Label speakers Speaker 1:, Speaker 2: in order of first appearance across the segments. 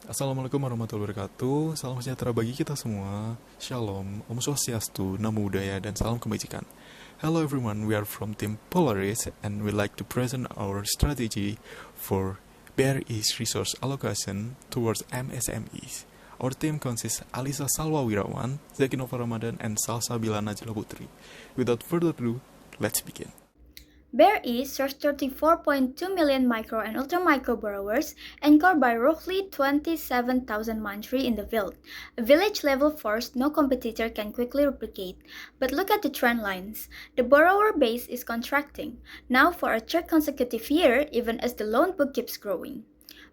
Speaker 1: Assalamualaikum warahmatullahi wabarakatuh. Salam sejahtera bagi kita semua. Shalom, Om Swastiastu, Namo Buddhaya, dan salam kebajikan. Hello everyone, we are from Team Polaris and we'd like to present our strategy for BRI's resource allocation towards MSMEs. Our team consists Alisa Salwa Wirawan, Zakinova Ramadan, and Salsabila Najla Putri. Without further ado, let's begin.
Speaker 2: BRI serves 34.2 million micro and ultra-micro borrowers, anchored by roughly 27,000 mantri in the field, a village-level force no competitor can quickly replicate. But look at the trend lines. The borrower base is contracting, now for a third consecutive year, even as the loan book keeps growing.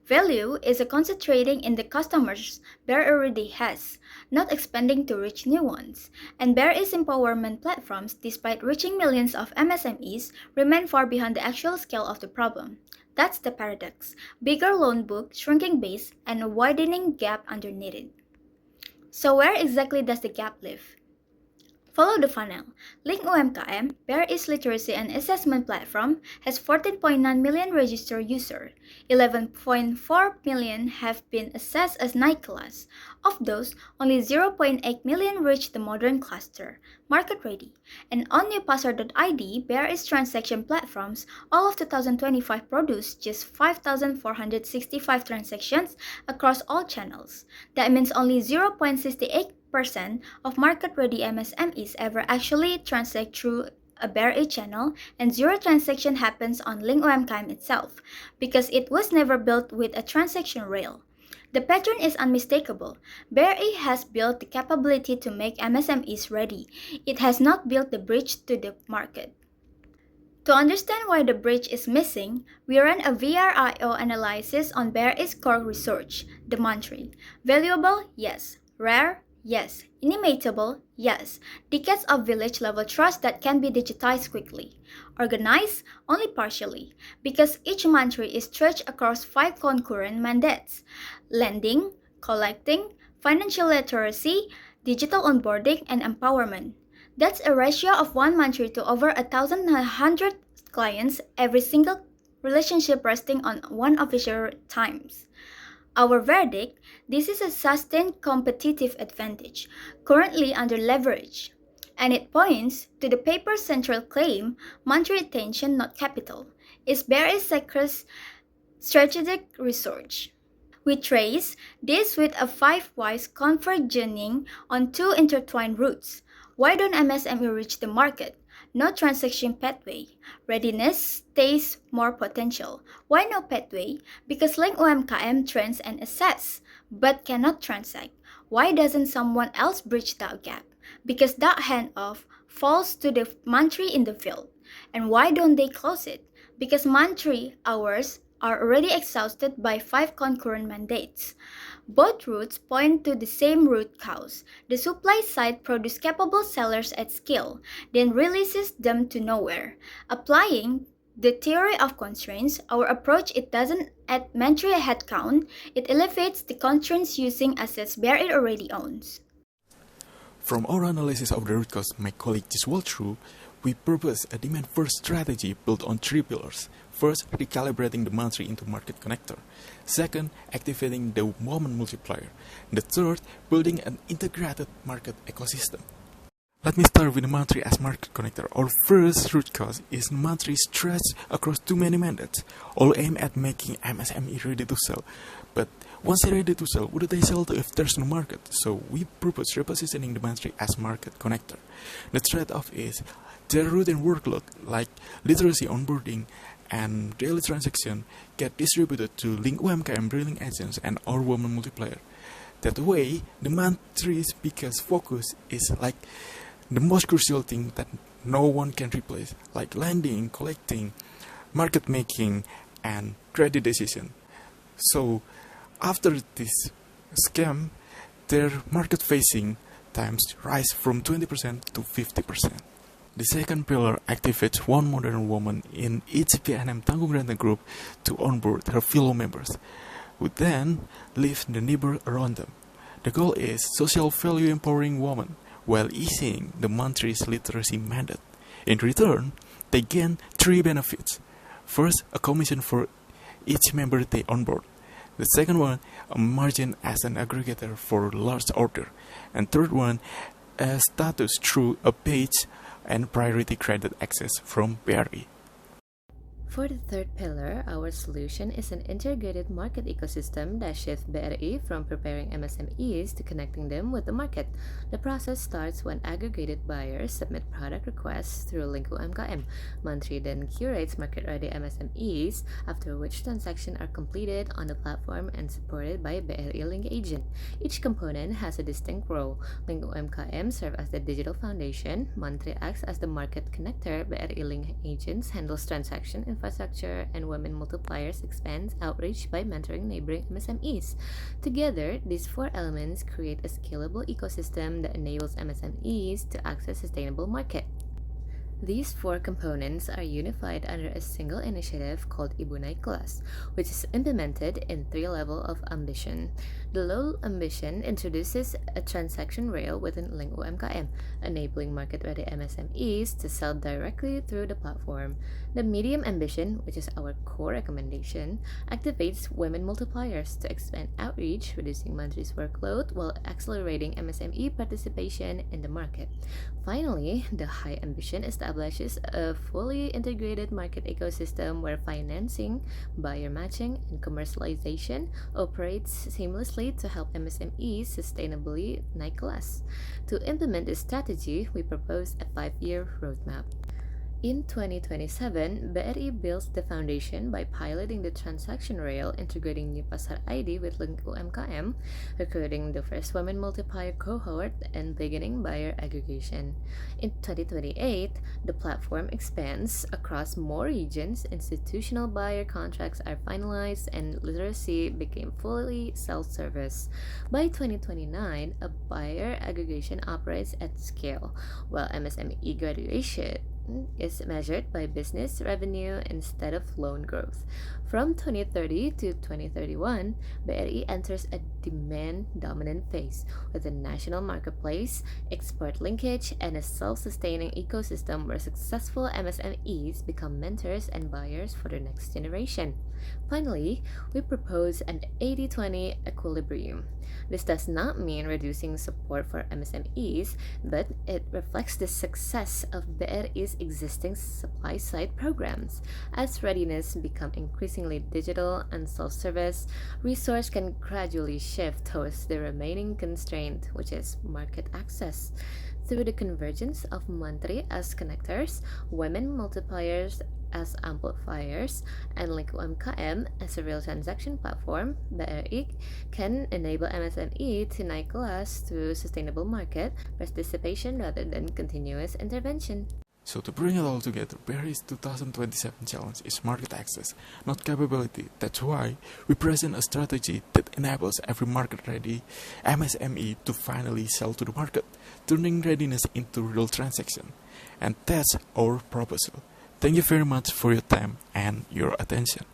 Speaker 2: Value is concentrating in the customers BRI already has, not expanding to reach new ones. And BRI's empowerment platforms, despite reaching millions of MSMEs, remain far behind the actual scale of the problem. That's the paradox: bigger loan book, shrinking base, and a widening gap underneath it. So where exactly does the gap live? Follow the funnel. Link UMKM, BRI's literacy and assessment platform, has 14.9 million registered users. 11.4 million have been assessed as night class. Of those, only 0.8 million reach the modern cluster, market ready. And on newpasar.id, BRI's transaction platforms, all of 2025 produced just 5,465 transactions across all channels. That means only 0.68% of market-ready MSMEs ever actually transact through a BRI channel, and zero transaction happens on Link UMKM itself, because it was never built with a transaction rail. The pattern is unmistakable. BRI has built the capability to make MSMEs ready. It has not built the bridge to the market. To understand why the bridge is missing, we ran a VRIO analysis on BRI's core research, the mantri. Valuable? Yes. Rare? Yes. Inimitable? Yes. Decades of village-level trust that can be digitized quickly. Organized? Only partially, because each mantri is stretched across 5 concurrent mandates: lending, collecting, financial literacy, digital onboarding, and empowerment. That's a ratio of one mantri to over 1,100 clients, every single relationship resting on one official times. Our verdict: this is a sustained competitive advantage, currently under leverage. And it points to the paper's central claim, monetary retention, not capital, is BRI's strategic research. We trace this with a 5 whys converging on 2 intertwined routes. Why don't MSME reach the market? No transaction pathway. Readiness stays more potential. Why no pathway? Because Link UMKM trends and assess, but cannot transact. Why doesn't someone else bridge that gap? Because that handoff falls to the mantri in the field. And why don't they close it? Because mantri hours are already exhausted by 5 concurrent mandates. Both routes point to the same root cause. The supply side produces capable sellers at scale, then releases them to nowhere. Applying the theory of constraints, our approach, it doesn't add mantri headcount, it elevates the constraints using assets BRI already owns.
Speaker 1: From our analysis of the root cause my colleague just walked through, we propose a demand-first strategy built on 3 pillars. First, recalibrating the mantri into market connector. Second, activating the moment multiplier. The third, building an integrated market ecosystem. Let me start with the mantri as market connector. Our first root cause is mantri stretched across too many mandates, all aimed at making MSME ready to sell. But once they're ready to sell, what do they sell to if there's no market? So we propose repositioning the mantri as market connector. The trade-off is their root and workload, like literacy onboarding and daily transaction, get distributed to Link UMKM drilling agents and our woman multiplier. That way, the mantri's biggest focus is like the most crucial thing that no one can replace, like lending, collecting, market making, and credit decision. So, after this scam, their market facing times rise from 20% to 50%. The second pillar activates one modern woman in each PNM Tanggung Renteng group to onboard her fellow members, who then live the neighbor around them. The goal is social value empowering women while easing the mantri's literacy mandate. In return, they gain 3 benefits. First, a commission for each member they onboard. The second one, a margin as an aggregator for large order. And third one, a status through a page and priority credit access from BRI.
Speaker 3: For the third pillar, our solution is an integrated market ecosystem that shifts BRI from preparing MSMEs to connecting them with the market. The process starts when aggregated buyers submit product requests through Link UMKM. Mantri then curates market-ready MSMEs, after which transactions are completed on the platform and supported by BRI Link agent. Each component has a distinct role. Link UMKM serves as the digital foundation, Mantri acts as the market connector, BRI Link agents handles transaction infrastructure, and Women Multipliers expands outreach by mentoring neighboring MSMEs. Together, these four elements create a scalable ecosystem that enables MSMEs to access sustainable market. These four components are unified under a single initiative called Ibu Naik Kelas, which is implemented in three levels of ambition. The low ambition introduces a transaction rail within Link UMKM, enabling market-ready MSMEs to sell directly through the platform. The medium ambition, which is our core recommendation, activates women multipliers to expand outreach, reducing Mantri's workload while accelerating MSME participation in the market. Finally, the high ambition establishes a fully integrated market ecosystem where financing, buyer matching, and commercialization operates seamlessly to help MSMEs sustainably naik kelas. To implement this strategy, we propose a 5-year roadmap. In 2027, BRI builds the foundation by piloting the transaction rail, integrating new Pasar ID with Link UMKM, recruiting the first women multiplier cohort, and beginning buyer aggregation. In 2028, the platform expands across more regions, institutional buyer contracts are finalized, and literacy became fully self-service. By 2029, a buyer aggregation operates at scale, while MSME graduation is measured by business revenue instead of loan growth. From 2030 to 2031, BRI enters a demand-dominant phase with a national marketplace, export linkage, and a self-sustaining ecosystem where successful MSMEs become mentors and buyers for the next generation. Finally, we propose an 80-20 equilibrium. This does not mean reducing support for MSMEs, but it reflects the success of BRI's existing supply-side programs. As readiness becomes increasingly digital and self-service, resource can gradually shift towards the remaining constraint, which is market access. Through the convergence of Mantri as connectors, women multipliers as amplifiers, and Link UMKM as a real transaction platform, BRI can enable MSME to naik kelas through sustainable market participation rather than continuous intervention.
Speaker 1: So to bring it all together, BRI's 2027 challenge is market access, not capability. That's why we present a strategy that enables every market-ready MSME to finally sell to the market, turning readiness into real transaction. And that's our proposal. Thank you very much for your time and your attention.